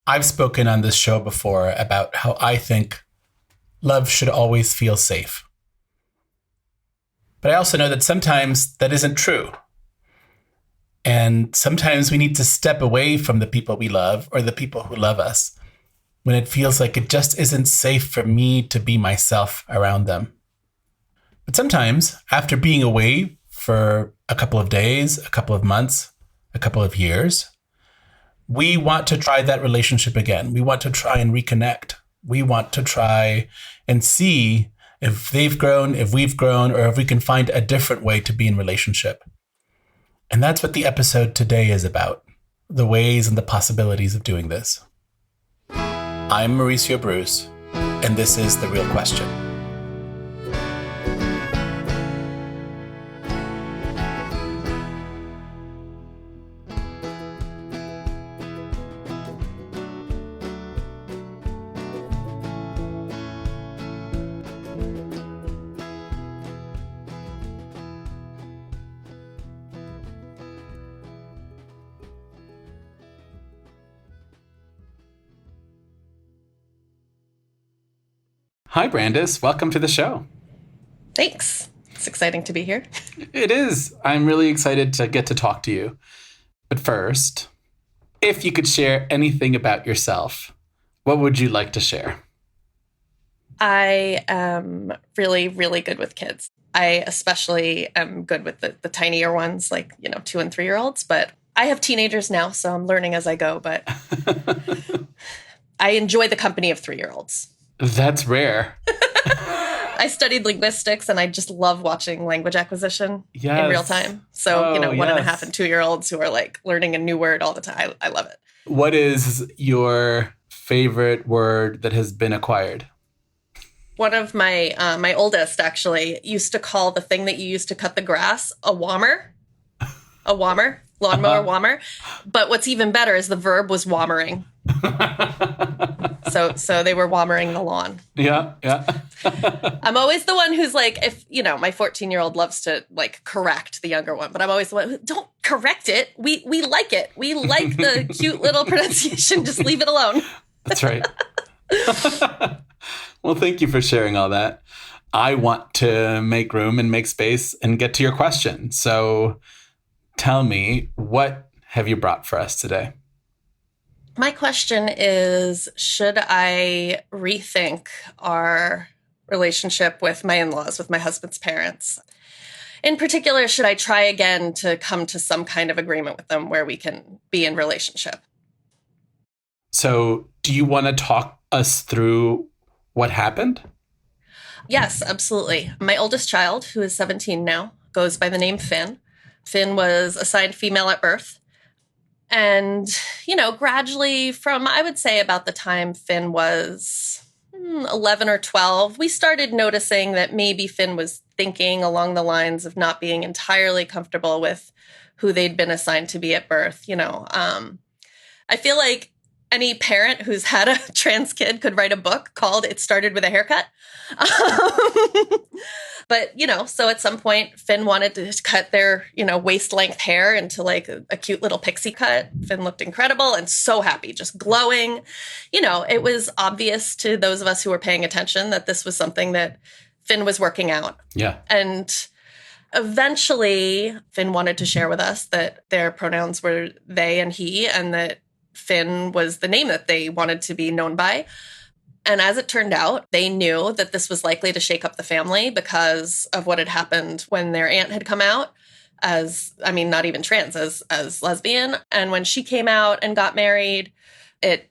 I've spoken on this show before about how I think love should always feel safe. But I also know that sometimes that isn't true. And sometimes we need to step away from the people we love or the people who love us when it feels like it just isn't safe for me to be myself around them. But sometimes, after being away for a couple of days, a couple of months, a couple of years, we want to try that relationship again. We want to try and reconnect. We want to try and see if they've grown, if we've grown, or if we can find a different way to be in relationship. And that's what the episode today is about, the ways and the possibilities of doing this. I'm Mauricio Bruce, and this is The Real Question. Hi, Brandice. Welcome to the show. Thanks. It's exciting to be here. It is. I'm really excited to get to talk to you. But first, if you could share anything about yourself, what would you like to share? I am really, really good with kids. I especially am good with the tinier ones, like, 2 and 3-year-olds. But I have teenagers now, so I'm learning as I go. But I enjoy the company of 3-year-olds. That's rare. I studied linguistics, and I just love watching language acquisition in real time. So, 1.5 and 2-year-olds who are like learning a new word all the time. I love it. What is your favorite word that has been acquired? One of my oldest actually used to call the thing that you use to cut the grass a wommer. A wommer, lawnmower wommer. But what's even better is the verb was wommering. So they were wommering the lawn. Yeah. I'm always the one who's like, if, my 14-year-old loves to like correct the younger one, but I'm always the one who, don't correct it. We like it. We like the cute little pronunciation. Just leave it alone. That's right. Well, thank you for sharing all that. I want to make room and make space and get to your question. So tell me, what have you brought for us today? My question is, should I rethink our relationship with my in-laws, with my husband's parents? In particular, should I try again to come to some kind of agreement with them where we can be in relationship? So do you want to talk us through what happened? Yes, absolutely. My oldest child, who is 17 now, goes by the name Finn. Finn was assigned female at birth. And, gradually from, I would say about the time Finn was 11 or 12, we started noticing that maybe Finn was thinking along the lines of not being entirely comfortable with who they'd been assigned to be at birth. I feel like any parent who's had a trans kid could write a book called It Started with a Haircut. But, so at some point, Finn wanted to cut their, waist-length hair into like a cute little pixie cut. Finn looked incredible and so happy, just glowing. It was obvious to those of us who were paying attention that this was something that Finn was working out. Yeah. And eventually, Finn wanted to share with us that their pronouns were they and he, and that Finn was the name that they wanted to be known by. And as it turned out, they knew that this was likely to shake up the family because of what had happened when their aunt had come out not even trans, as lesbian. And when she came out and got married, it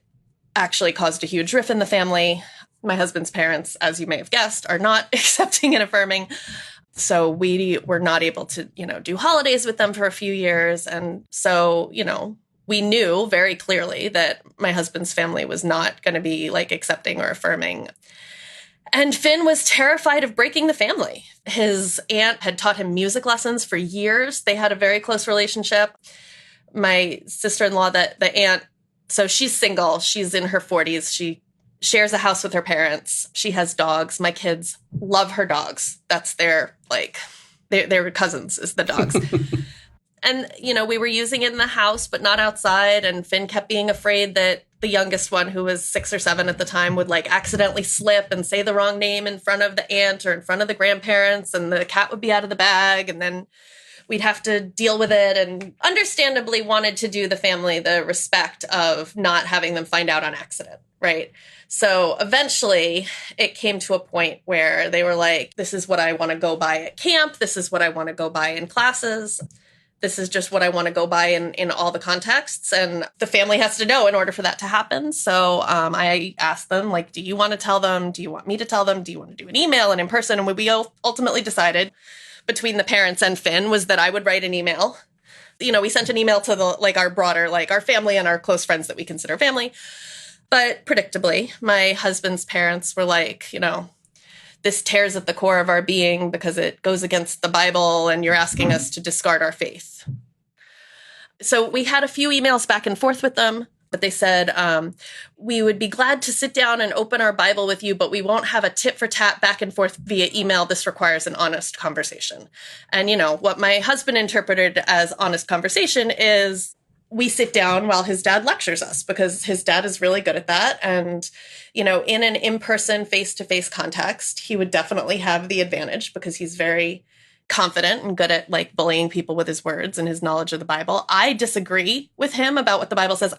actually caused a huge rift in the family. My husband's parents, as you may have guessed, are not accepting and affirming. So we were not able to, do holidays with them for a few years. And so, we knew very clearly that my husband's family was not going to be like accepting or affirming. And Finn was terrified of breaking the family. His aunt had taught him music lessons for years. They had a very close relationship. My sister-in-law, the aunt, so she's single. She's in her 40s. She shares a house with her parents. She has dogs. My kids love her dogs. That's their cousins is the dogs. And, we were using it in the house, but not outside. And Finn kept being afraid that the youngest one, who was 6 or 7 at the time, would like accidentally slip and say the wrong name in front of the aunt or in front of the grandparents, and the cat would be out of the bag, and then we'd have to deal with it, and understandably wanted to do the family the respect of not having them find out on accident, right? So eventually it came to a point where they were like, this is what I want to go by at camp. This is what I want to go by in classes. This is just what I want to go by in all the contexts. And the family has to know in order for that to happen. So I asked them, like, do you want to tell them? Do you want me to tell them? Do you want to do an email and in person? And what we ultimately decided between the parents and Finn was that I would write an email. You know, we sent an email to our broader, like our family and our close friends that we consider family. But predictably, my husband's parents were like, you know, this tears at the core of our being because it goes against the Bible and you're asking us to discard our faith. So we had a few emails back and forth with them, but they said, we would be glad to sit down and open our Bible with you, but we won't have a tit for tat back and forth via email. This requires an honest conversation. And, you know, what my husband interpreted as honest conversation is we sit down while his dad lectures us, because his dad is really good at that. And, you know, in an in-person, face-to-face context, he would definitely have the advantage because he's very confident and good at like bullying people with his words and his knowledge of the Bible. I disagree with him about what the Bible says.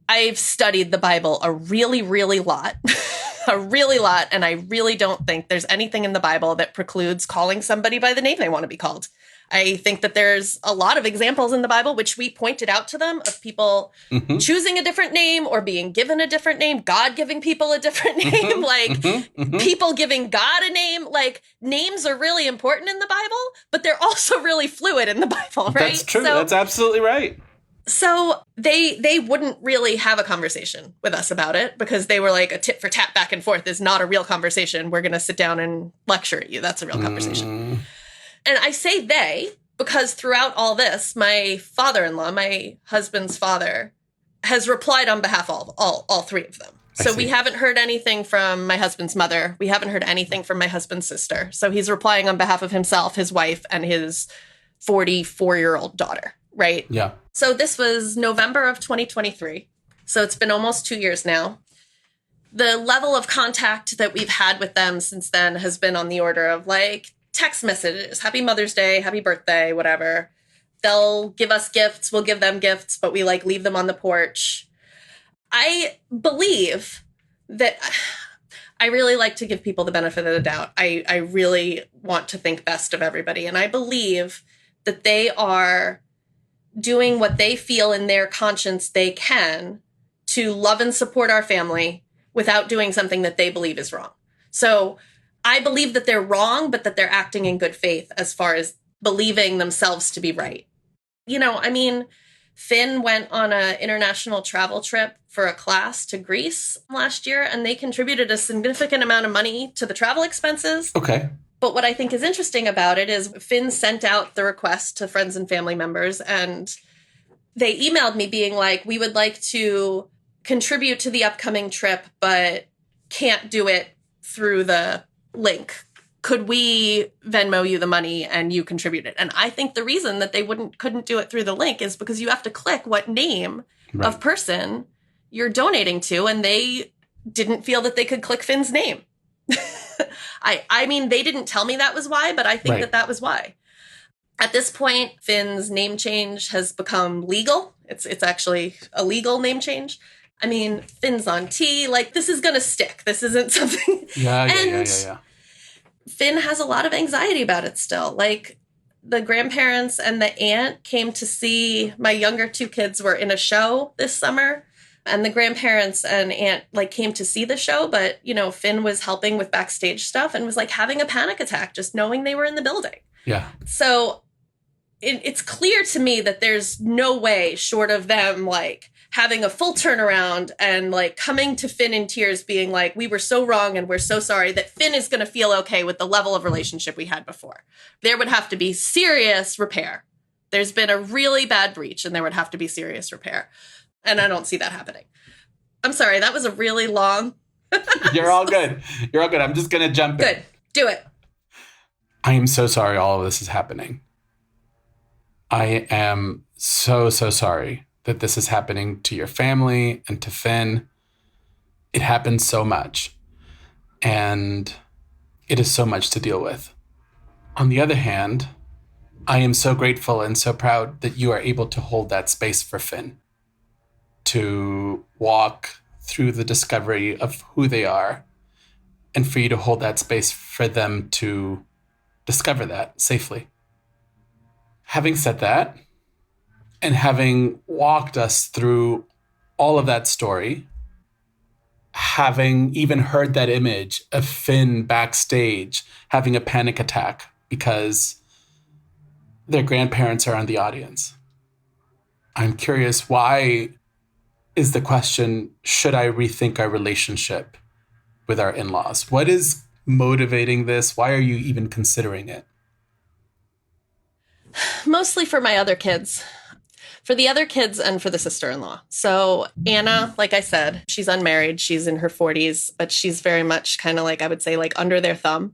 I've studied the Bible a really, really lot, a really lot. And I really don't think there's anything in the Bible that precludes calling somebody by the name they want to be called. I think that there's a lot of examples in the Bible, which we pointed out to them, of people choosing a different name or being given a different name, God giving people a different name, people giving God a name. Like, names are really important in the Bible, but they're also really fluid in the Bible, right? That's true. That's absolutely right. So they wouldn't really have a conversation with us about it because they were like, a tit for tat back and forth is not a real conversation. We're going to sit down and lecture at you. That's a real conversation. And I say they because throughout all this, my father-in-law, my husband's father, has replied on behalf of all 3 of them. So we haven't heard anything from my husband's mother. We haven't heard anything from my husband's sister. So he's replying on behalf of himself, his wife, and his 44-year-old daughter, right? Yeah. So this was November of 2023. So it's been almost 2 years now. The level of contact that we've had with them since then has been on the order of like text messages, happy Mother's Day, happy birthday, whatever. They'll give us gifts, we'll give them gifts, but we like leave them on the porch. I believe that I really like to give people the benefit of the doubt. I really want to think best of everybody. And I believe that they are doing what they feel in their conscience they can to love and support our family without doing something that they believe is wrong. So I believe that they're wrong, but that they're acting in good faith as far as believing themselves to be right. You know, I mean, Finn went on an international travel trip for a class to Greece last year, and they contributed a significant amount of money to the travel expenses. Okay. But what I think is interesting about it is Finn sent out the request to friends and family members, and they emailed me being like, we would like to contribute to the upcoming trip, but can't do it through the link. Could we Venmo you the money and you contribute it? And I think the reason that they couldn't do it through the link is because you have to click what name of person you're donating to, and they didn't feel that they could click Finn's name. I mean, they didn't tell me that was why, but I think that was why. At this point, Finn's name change has become legal. It's actually a legal name change. I mean, Finn's on T. Like, this is going to stick. This isn't something. Yeah. Finn has a lot of anxiety about it still. Like, the grandparents and the aunt came to see my younger 2 kids were in a show this summer. And the grandparents and aunt like came to see the show. But, you know, Finn was helping with backstage stuff and was like having a panic attack just knowing they were in the building. Yeah. So it's clear to me that there's no way short of them like having a full turnaround and like coming to Finn in tears being like, we were so wrong and we're so sorry, that Finn is going to feel okay with the level of relationship we had before. There would have to be serious repair. There's been a really bad breach and there would have to be serious repair. And I don't see that happening. I'm sorry, that was a really long. You're all good. You're all good. I'm just going to jump in. Good. Do it. I am so sorry all of this is happening. I am so sorry that this is happening to your family and to Finn. It happens so much. And it is so much to deal with. On the other hand, I am so grateful and so proud that you are able to hold that space for Finn, to walk through the discovery of who they are, and for you to hold that space for them to discover that safely. Having said that, and having walked us through all of that story, having even heard that image of Finn backstage having a panic attack because their grandparents are in the audience, I'm curious, why is the question, should I rethink our relationship with our in-laws? What is motivating this? Why are you even considering it? Mostly for my other kids. For the other kids and for the sister-in-law. So Anna, like I said, she's unmarried. She's in her 40s, but she's very much kind of like, I would say, like under their thumb.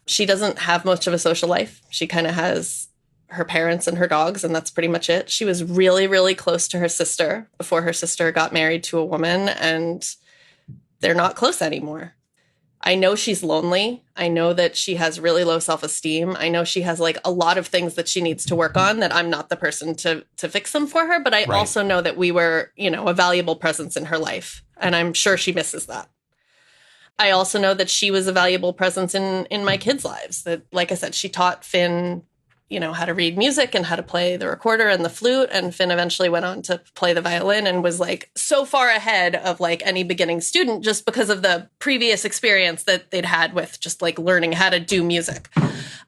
She doesn't have much of a social life. She kind of has her parents and her dogs, and that's pretty much it. She was really, really close to her sister before her sister got married to a woman, and they're not close anymore. I know she's lonely. I know that she has really low self-esteem. I know she has like a lot of things that she needs to work on, that I'm not the person to fix them for her. But I also know that we were, a valuable presence in her life. And I'm sure she misses that. I also know that she was a valuable presence in my kids' lives. That, like I said, she taught Finn, how to read music and how to play the recorder and the flute. And Finn eventually went on to play the violin and was like so far ahead of like any beginning student just because of the previous experience that they'd had with just like learning how to do music.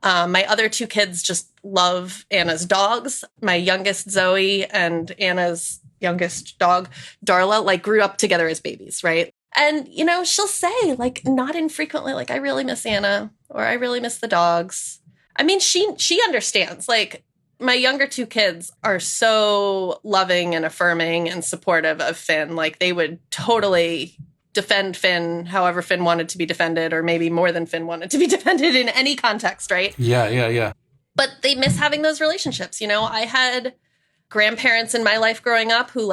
My other two kids just love Anna's dogs. My youngest Zoe and Anna's youngest dog, Darla, like grew up together as babies, right? And, she'll say like not infrequently, like, I really miss Anna, or I really miss the dogs. I mean, she understands. Like, my younger two kids are so loving and affirming and supportive of Finn. Like, they would totally defend Finn however Finn wanted to be defended, or maybe more than Finn wanted to be defended in any context, right? Yeah. But they miss having those relationships. I had grandparents in my life growing up who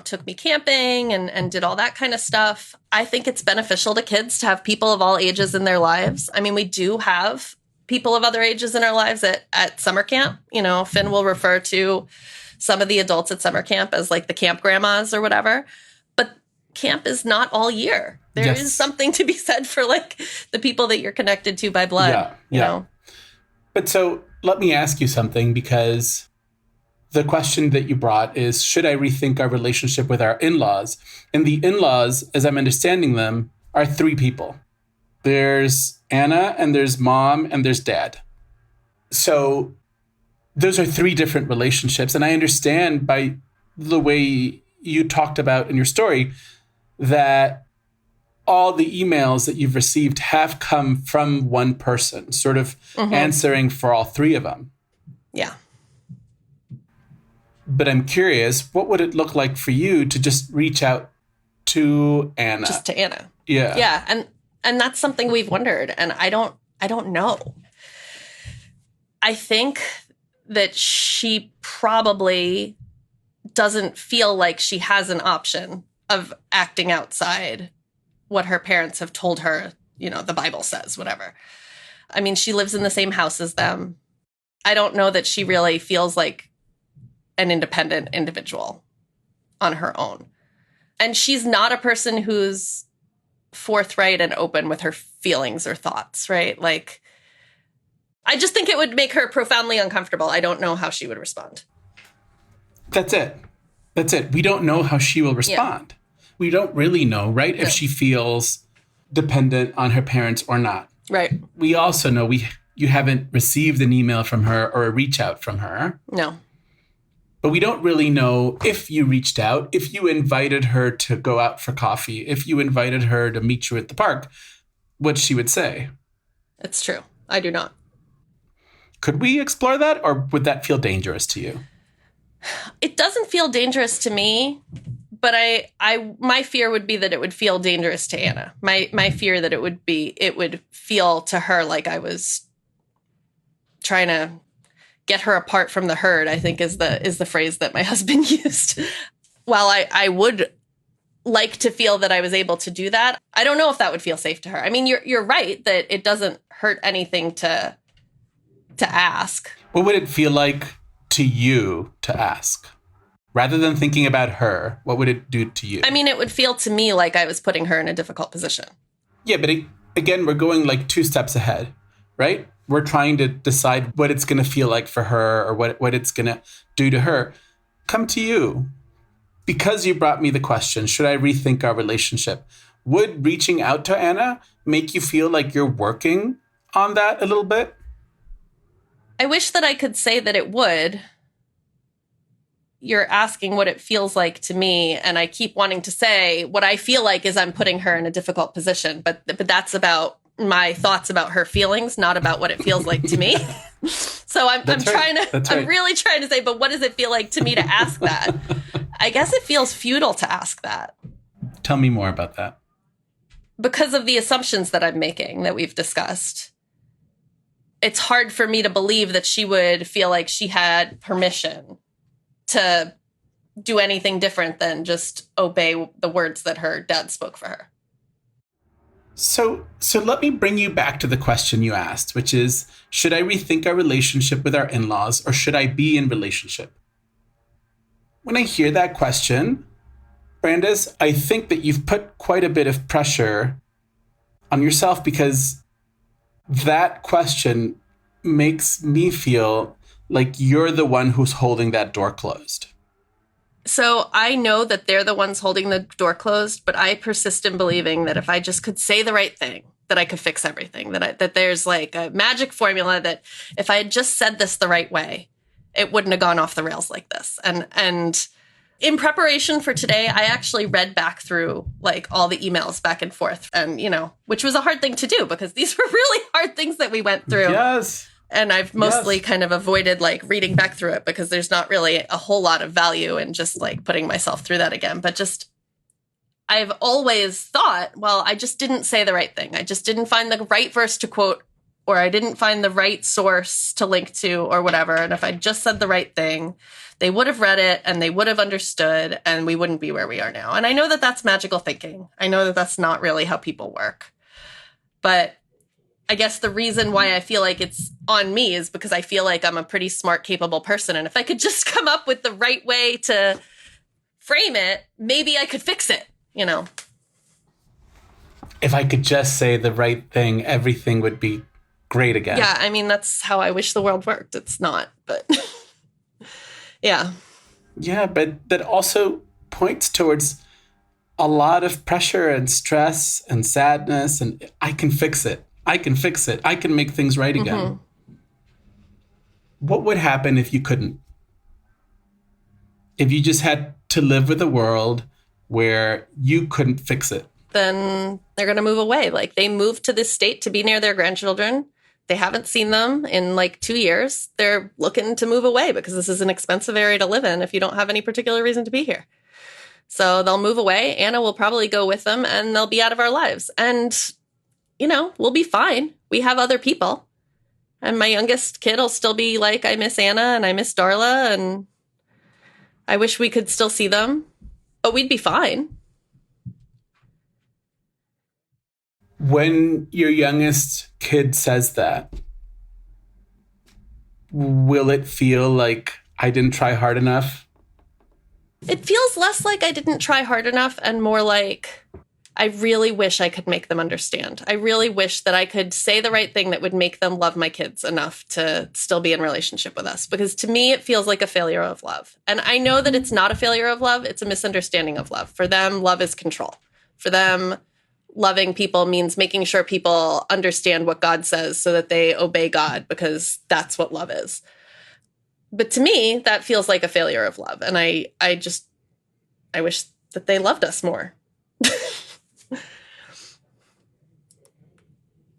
took me camping and did all that kind of stuff. I think it's beneficial to kids to have people of all ages in their lives. I mean, we do have people of other ages in our lives at summer camp. Finn will refer to some of the adults at summer camp as like the camp grandmas or whatever. But camp is not all year. There is something to be said for like the people that you're connected to by blood. Yeah. But so let me ask you something, because the question that you brought is, should I rethink our relationship with our in-laws? And the in-laws, as I'm understanding them, are three people. There's Anna, and there's mom, and there's dad. So those are three different relationships. And I understand by the way you talked about in your story that all the emails that you've received have come from one person, sort of answering for all three of them. Yeah. But I'm curious, what would it look like for you to just reach out to Anna? Just to Anna. Yeah. Yeah. And that's something we've wondered. And I don't know. I think that she probably doesn't feel like she has an option of acting outside what her parents have told her, the Bible says, whatever. I mean, she lives in the same house as them. I don't know that she really feels like an independent individual on her own. And she's not a person who's forthright and open with her feelings or thoughts, right? Like, I just think it would make her profoundly uncomfortable. I don't know how she would respond. That's it. We don't know how she will respond. Yeah. We don't really know, right? No. If she feels dependent on her parents or not. Right. We also know you haven't received an email from her or a reach out from her. No. But we don't really know if you reached out, if you invited her to go out for coffee, if you invited her to meet you at the park, what she would say. It's true. I do not. Could we explore that, or would that feel dangerous to you? It doesn't feel dangerous to me, but my fear would be that it would feel dangerous to Anna. My fear that it would feel to her like I was trying to get her apart from the herd, I think is the phrase that my husband used. While I would like to feel that I was able to do that, I don't know if that would feel safe to her. I mean, you're right that it doesn't hurt anything to ask. What would it feel like to you to ask? Rather than thinking about her, what would it do to you? I mean, it would feel to me like I was putting her in a difficult position. Yeah, but again, we're going like 2 steps ahead, right? We're trying to decide what it's going to feel like for her or what it's going to do to her. Come to you. Because you brought me the question, should I rethink our relationship? Would reaching out to Anna make you feel like you're working on that a little bit? I wish that I could say that it would. You're asking what it feels like to me, and I keep wanting to say what I feel like is I'm putting her in a difficult position, but that's about my thoughts about her feelings, not about what it feels like to me. So I'm really trying to say, but what does it feel like to me to ask that? I guess it feels futile to ask that. Tell me more about that. Because of the assumptions that I'm making that we've discussed. It's hard for me to believe that she would feel like she had permission to do anything different than just obey the words that her dad spoke for her. So let me bring you back to the question you asked, which is, should I rethink our relationship with our in-laws, or should I be in relationship? When I hear that question, Brandice, I think that you've put quite a bit of pressure on yourself, because that question makes me feel like you're the one who's holding that door closed. So I know that they're the ones holding the door closed, but I persist in believing that if I just could say the right thing, that I could fix everything, that there's like a magic formula that if I had just said this the right way, it wouldn't have gone off the rails like this. And in preparation for today, I actually read back through like all the emails back and forth, and, which was a hard thing to do because these were really hard things that we went through. Yes. And I've mostly kind of avoided like reading back through it because there's not really a whole lot of value in just like putting myself through that again. But just, I've always thought, well, I just didn't say the right thing. I just didn't find the right verse to quote, or I didn't find the right source to link to, or whatever. And if I just said the right thing, they would have read it and they would have understood, and we wouldn't be where we are now. And I know that that's magical thinking. I know that that's not really how people work. But I guess the reason why I feel like it's on me is because I feel like I'm a pretty smart, capable person. And if I could just come up with the right way to frame it, maybe I could fix it, If I could just say the right thing, everything would be great again. Yeah, I mean, that's how I wish the world worked. It's not, but yeah. Yeah, but that also points towards a lot of pressure and stress and sadness, and I can fix it. I can fix it. I can make things right again. Mm-hmm. What would happen if you couldn't? If you just had to live with a world where you couldn't fix it? Then they're going to move away. Like, they moved to this state to be near their grandchildren. They haven't seen them in like 2 years. They're looking to move away because this is an expensive area to live in if you don't have any particular reason to be here. So they'll move away. Anna will probably go with them, and they'll be out of our lives. And we'll be fine. We have other people. And my youngest kid will still be like, I miss Anna and I miss Darla, and I wish we could still see them, but we'd be fine. When your youngest kid says that, will it feel like I didn't try hard enough? It feels less like I didn't try hard enough and more like I really wish I could make them understand. I really wish that I could say the right thing that would make them love my kids enough to still be in relationship with us. Because to me, it feels like a failure of love. And I know that it's not a failure of love. It's a misunderstanding of love. For them, love is control. For them, loving people means making sure people understand what God says so that they obey God, because that's what love is. But to me, that feels like a failure of love. And I wish that they loved us more.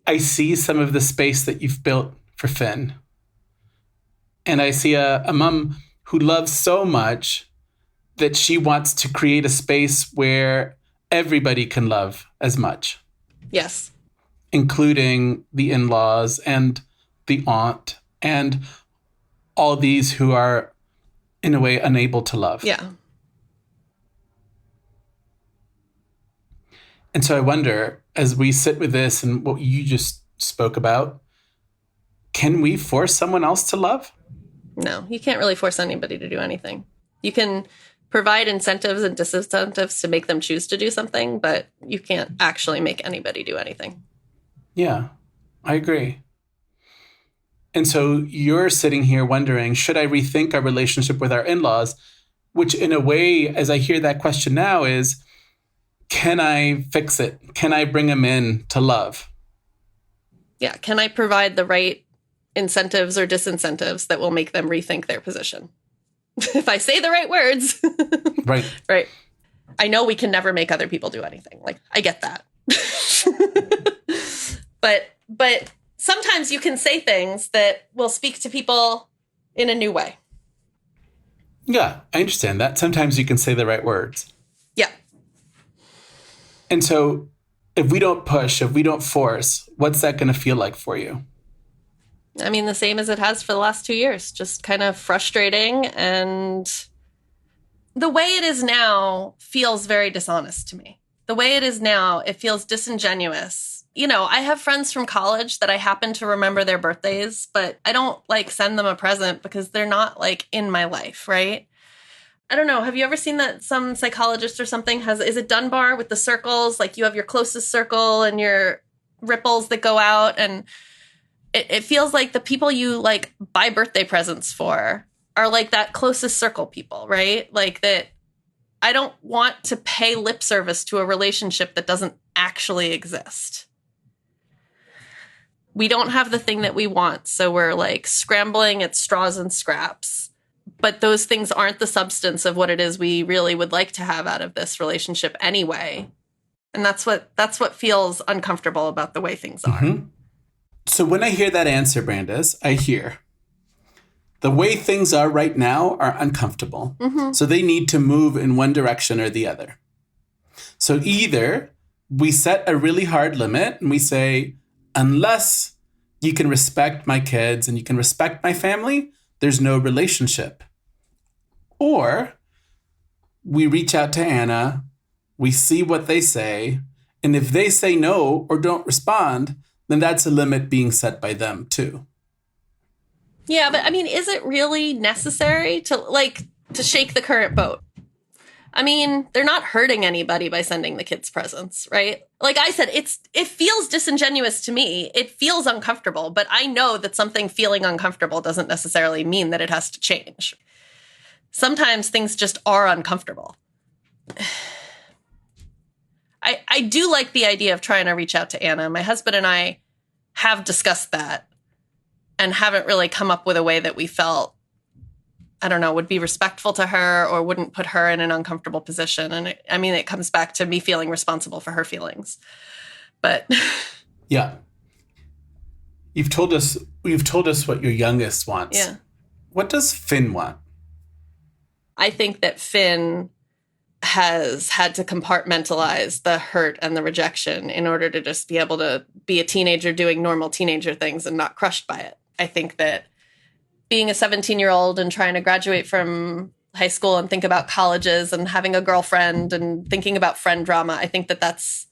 I see some of the space that you've built for Finn. And I see a mom who loves so much that she wants to create a space where everybody can love as much. Yes. Including the in-laws and the aunt and all these who are, in a way, unable to love. Yeah. And so I wonder, as we sit with this and what you just spoke about, can we force someone else to love? No, you can't really force anybody to do anything. You can provide incentives and disincentives to make them choose to do something, but you can't actually make anybody do anything. Yeah, I agree. And so you're sitting here wondering, should I rethink our relationship with our in-laws? Which in a way, as I hear that question now, is, can I fix it? Can I bring them in to love? Yeah. Can I provide the right incentives or disincentives that will make them rethink their position? If I say the right words. Right. Right. I know we can never make other people do anything. Like, I get that. But sometimes you can say things that will speak to people in a new way. Yeah, I understand that. Sometimes you can say the right words. Yeah. And so if we don't push, if we don't force, what's that going to feel like for you? I mean, the same as it has for the last 2 years, just kind of frustrating. And the way it is now feels very dishonest to me. The way it is now, it feels disingenuous. You know, I have friends from college that I happen to remember their birthdays, but I don't like send them a present because they're not like in my life, right? I don't know. Have you ever seen that some psychologist or something is it Dunbar with the circles? Like you have your closest circle and your ripples that go out. And it feels like the people you like buy birthday presents for are like that closest circle people, right? Like that. I don't want to pay lip service to a relationship that doesn't actually exist. We don't have the thing that we want, so we're like scrambling at straws and scraps. But those things aren't the substance of what it is we really would like to have out of this relationship anyway. And that's what feels uncomfortable about the way things are. Mm-hmm. So when I hear that answer, Brandice, I hear the way things are right now are uncomfortable. Mm-hmm. So they need to move in one direction or the other. So either we set a really hard limit and we say, unless you can respect my kids and you can respect my family, there's no relationship. Or we reach out to Anna, we see what they say, and if they say no or don't respond, then that's a limit being set by them too. Yeah, but I mean, is it really necessary to shake the current boat? I mean, they're not hurting anybody by sending the kids presents, right? Like I said, it feels disingenuous to me. It feels uncomfortable, but I know that something feeling uncomfortable doesn't necessarily mean that it has to change. Sometimes things just are uncomfortable. I do like the idea of trying to reach out to Anna. My husband and I have discussed that and haven't really come up with a way that we felt, I don't know, would be respectful to her or wouldn't put her in an uncomfortable position. And it comes back to me feeling responsible for her feelings. But yeah. You've told us what your youngest wants. Yeah. What does Finn want? I think that Finn has had to compartmentalize the hurt and the rejection in order to just be able to be a teenager doing normal teenager things and not crushed by it. I think that being a 17-year-old and trying to graduate from high school and think about colleges and having a girlfriend and thinking about friend drama, I think that that's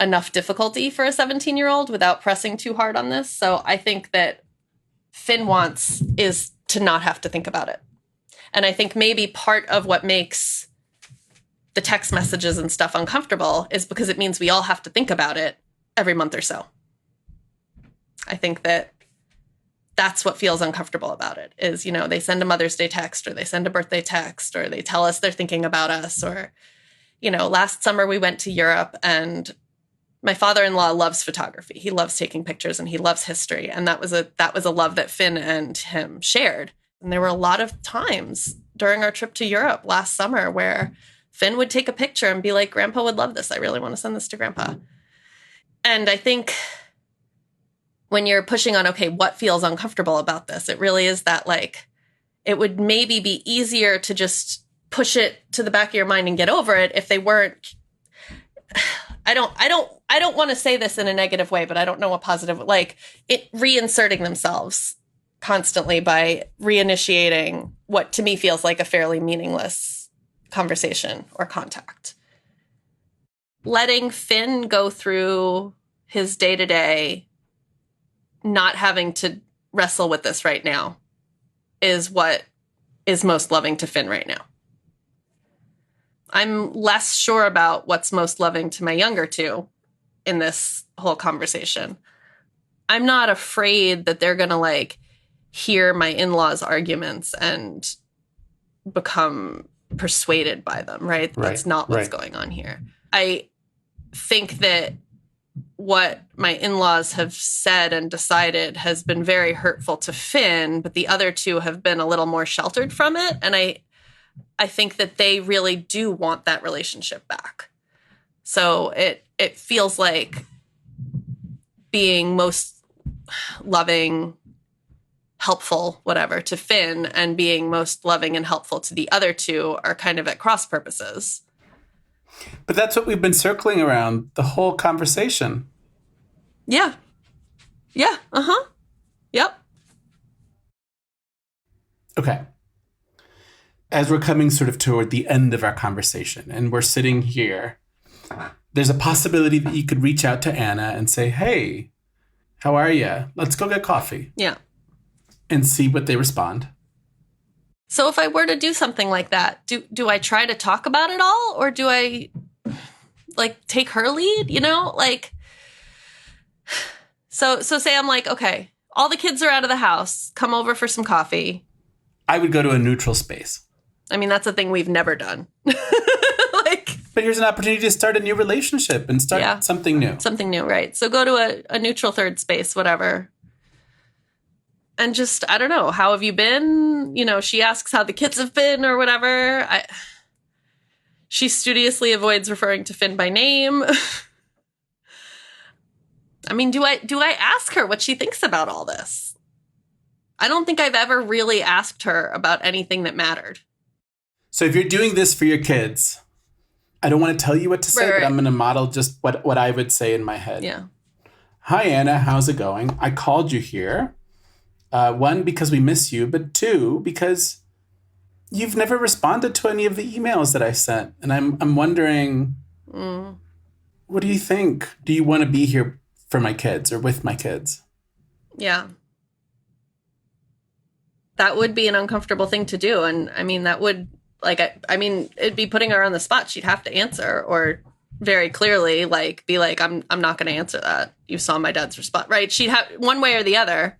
enough difficulty for a 17-year-old without pressing too hard on this. So I think that Finn wants is to not have to think about it. And I think maybe part of what makes the text messages and stuff uncomfortable is because it means we all have to think about it every month or so. I think that that's what feels uncomfortable about it is, you know, they send a Mother's Day text or they send a birthday text or they tell us they're thinking about us. Or, you know, last summer we went to Europe and my father-in-law loves photography. He loves taking pictures and he loves history. And that was a love that Finn and him shared. And there were a lot of times during our trip to Europe last summer where Finn would take a picture and be like, Grandpa would love this. I really want to send this to Grandpa. And I think when you're pushing on, okay, what feels uncomfortable about this? It really is that like, it would maybe be easier to just push it to the back of your mind and get over it if they weren't. I don't want to say this in a negative way, but I don't know a positive, like it reinserting themselves constantly by reinitiating what to me feels like a fairly meaningless conversation or contact. Letting Finn go through his day-to-day, not having to wrestle with this right now, is what is most loving to Finn right now. I'm less sure about what's most loving to my younger two in this whole conversation. I'm not afraid that they're going to like hear my in-laws' arguments and become persuaded by them, right? That's not what's going on here. I think that what my in-laws have said and decided has been very hurtful to Finn, but the other two have been a little more sheltered from it. And I think that they really do want that relationship back. So it feels like being most loving, helpful, whatever, to Finn and being most loving and helpful to the other two are kind of at cross purposes. But that's what we've been circling around the whole conversation. Yeah. Yeah. Uh-huh. Yep. Okay. As we're coming sort of toward the end of our conversation and we're sitting here, there's a possibility that you could reach out to Anna and say, hey, how are you? Let's go get coffee. Yeah. And see what they respond. So if I were to do something like that, do I try to talk about it all, or do I like take her lead, you know? Like, so say I'm like, okay, all the kids are out of the house. Come over for some coffee. I would go to a neutral space. I mean, that's a thing we've never done. But here's an opportunity to start a new relationship and start something new. Something new, right? So go to a neutral third space, whatever. And just, I don't know, how have you been? You know, she asks how the kids have been or whatever. She studiously avoids referring to Finn by name. I mean, do I ask her what she thinks about all this? I don't think I've ever really asked her about anything that mattered. So if you're doing this for your kids, I don't want to tell you what to say, but I'm going to model just what I would say in my head. Yeah. Hi, Anna. How's it going? I called you here. One, because we miss you, but two, because you've never responded to any of the emails that I sent. And I'm wondering, what do you think? Do you want to be here for my kids or with my kids? Yeah. That would be an uncomfortable thing to do. And I mean, that would, like, I mean, it'd be putting her on the spot. She'd have to answer, or very clearly, like, be like, I'm not going to answer that. You saw my dad's response, right? She'd have one way or the other.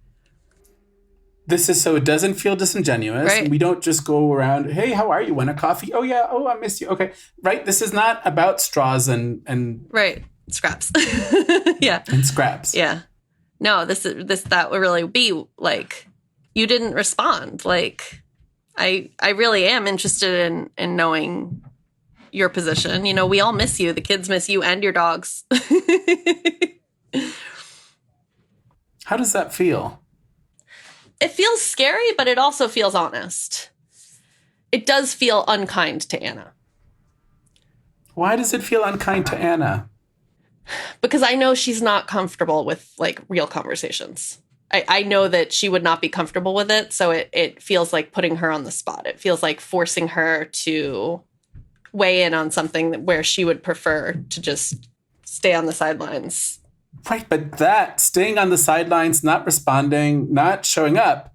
This is so it doesn't feel disingenuous. Right. We don't just go around, hey, how are you? Want a coffee? Oh, yeah. Oh, I miss you. Okay. Right. This is not about straws and right. Scraps. Yeah. And scraps. Yeah. No, that would really be like, you didn't respond. Like, I really am interested in knowing your position. You know, we all miss you. The kids miss you and your dogs. How does that feel? It feels scary, but it also feels honest. It does feel unkind to Anna. Why does it feel unkind to Anna? Because I know she's not comfortable with, like, real conversations. I know that she would not be comfortable with it, so it feels like putting her on the spot. It feels like forcing her to weigh in on something where she would prefer to just stay on the sidelines. Right, but that, staying on the sidelines, not responding, not showing up,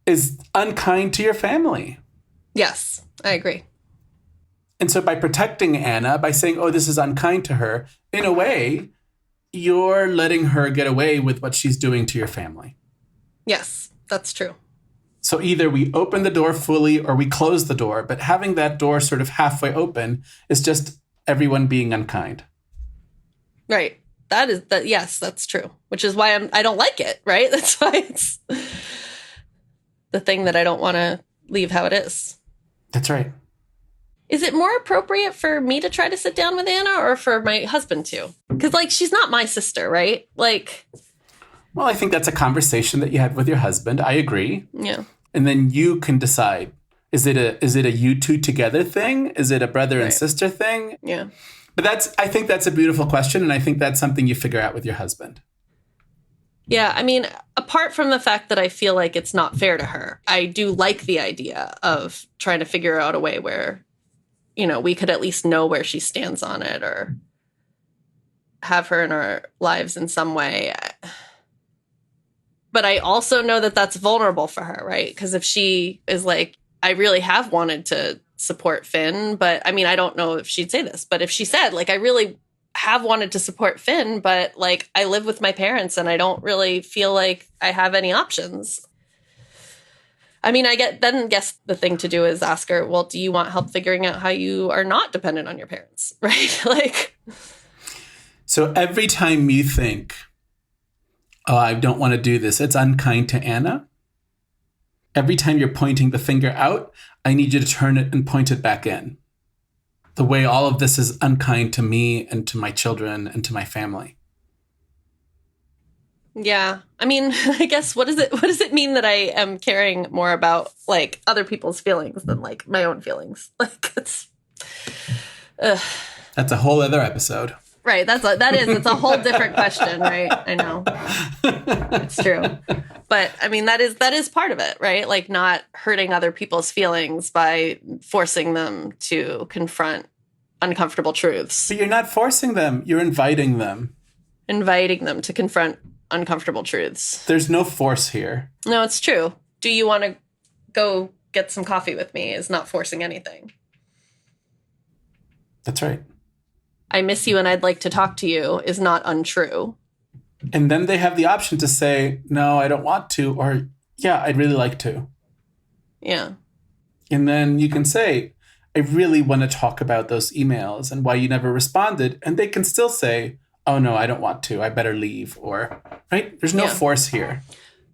is unkind to your family. Yes, I agree. And so by protecting Anna, by saying, oh, this is unkind to her, in a way, you're letting her get away with what she's doing to your family. Yes, that's true. So either we open the door fully or we close the door, but having that door sort of halfway open is just everyone being unkind. Right. Yes, that's true. Which is why I don't like it, right? That's why it's the thing that I don't want to leave how it is. That's right. Is it more appropriate for me to try to sit down with Anna or for my husband to? Because, like, she's not my sister, right? Like, well, I think that's a conversation that you had with your husband. I agree. Yeah. And then you can decide, is it a you two together thing? Is it a brother and sister thing? Yeah. But I think that's a beautiful question. And I think that's something you figure out with your husband. Yeah, I mean, apart from the fact that I feel like it's not fair to her, I do like the idea of trying to figure out a way where, we could at least know where she stands on it or have her in our lives in some way. But I also know that that's vulnerable for her, right? Because if she is like, I really have wanted to support Finn, but I mean, I don't know if she'd say this, but if she said, like, I really have wanted to support Finn, but like, I live with my parents and I don't really feel like I have any options. I mean, guess the thing to do is ask her, well, do you want help figuring out how you are not dependent on your parents? Right? Like, so every time you think, oh, I don't want to do this, it's unkind to Anna. Every time you're pointing the finger out, I need you to turn it and point it back in. The way all of this is unkind to me and to my children and to my family. Yeah. I mean, I guess what does it mean that I am caring more about like other people's feelings than like my own feelings? Like it's That's a whole other episode. Right. It's a whole different question, right? I know. It's true. But I mean, that is part of it, right? Like not hurting other people's feelings by forcing them to confront uncomfortable truths. But you're not forcing them. You're inviting them. Inviting them to confront uncomfortable truths. There's no force here. No, it's true. Do you want to go get some coffee with me is not forcing anything. That's right. I miss you and I'd like to talk to you is not untrue. And then they have the option to say, no, I don't want to, or yeah, I'd really like to. Yeah. And then you can say, I really want to talk about those emails and why you never responded. And they can still say, oh, no, I don't want to. I better leave. Or, right? There's no force here.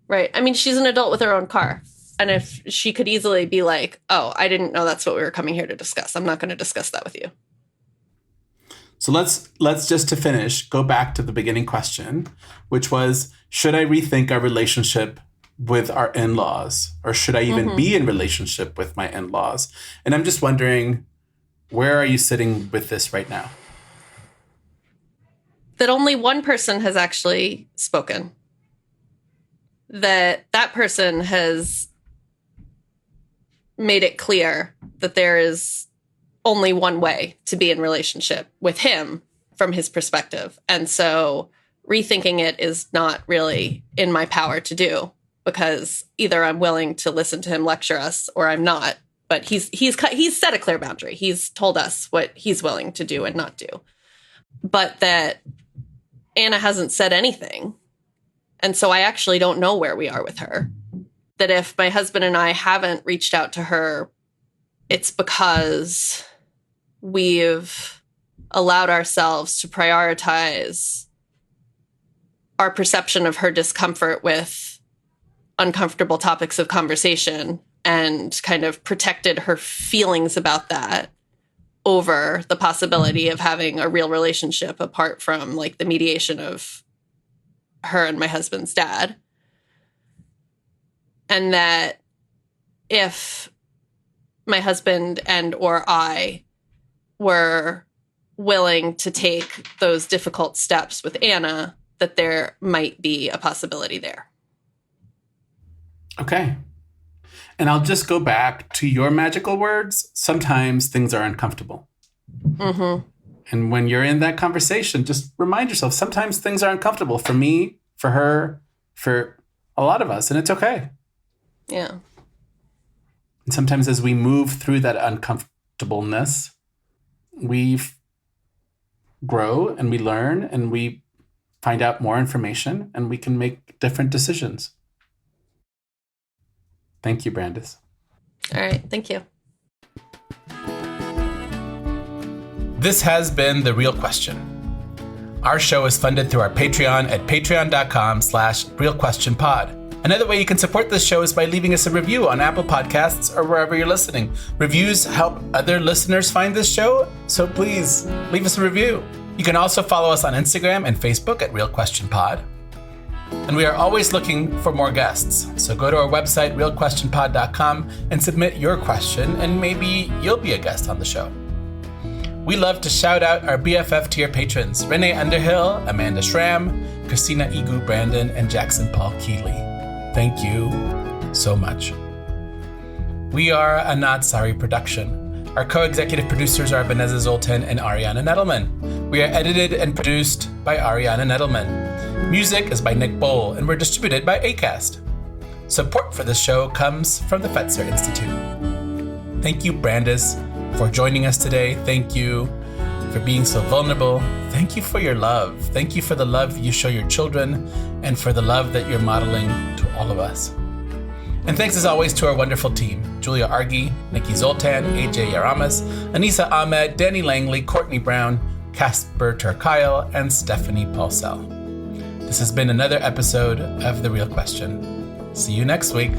Right. I mean, she's an adult with her own car. And if she could easily be like, oh, I didn't know that's what we were coming here to discuss. I'm not going to discuss that with you. So let's just to finish, go back to the beginning question, which was, should I rethink our relationship with our in-laws? Or should I even be in relationship with my in-laws? And I'm just wondering, where are you sitting with this right now? That only one person has actually spoken. That person has made it clear that there is only one way to be in relationship with him from his perspective. And so rethinking it is not really in my power to do because either I'm willing to listen to him lecture us or I'm not. But he's set a clear boundary. He's told us what he's willing to do and not do. But that Anna hasn't said anything. And so I actually don't know where we are with her. That if my husband and I haven't reached out to her, it's because we've allowed ourselves to prioritize our perception of her discomfort with uncomfortable topics of conversation and kind of protected her feelings about that over the possibility of having a real relationship apart from like the mediation of her and my husband's dad. And that if my husband and or I were willing to take those difficult steps with Anna, that there might be a possibility there. Okay. And I'll just go back to your magical words. Sometimes things are uncomfortable. Mm-hmm. And when you're in that conversation, just remind yourself, sometimes things are uncomfortable for me, for her, for a lot of us, and it's okay. Yeah. And sometimes as we move through that uncomfortableness, we grow and we learn and we find out more information and we can make different decisions. Thank you, Brandice. All right. Thank you. This has been The Real Question. Our show is funded through our Patreon at patreon.com/realquestionpod. Another way you can support this show is by leaving us a review on Apple Podcasts or wherever you're listening. Reviews help other listeners find this show, so please leave us a review. You can also follow us on Instagram and Facebook at Real Question Pod. And we are always looking for more guests. So go to our website, realquestionpod.com, and submit your question, and maybe you'll be a guest on the show. We love to shout out our BFF tier patrons, Renee Underhill, Amanda Schramm, Christina Igu Brandon and Jackson Paul Keeley. Thank you so much. We are a Not Sorry production. Our co-executive producers are Vanessa Zoltan and Ariana Nettleman. We are edited and produced by Ariana Nettleman. Music is by Nick Bowl, and we're distributed by Acast. Support for this show comes from the Fetzer Institute. Thank you, Brandice, for joining us today. Thank you for being so vulnerable. Thank you for your love. Thank you for the love you show your children and for the love that you're modeling to all of us. And thanks as always to our wonderful team, Julia Argy, Nikki Zoltan, AJ Yaramas, Anissa Ahmed, Danny Langley, Courtney Brown, Casper Turkile, and Stephanie Paulsell. This has been another episode of The Real Question. See you next week.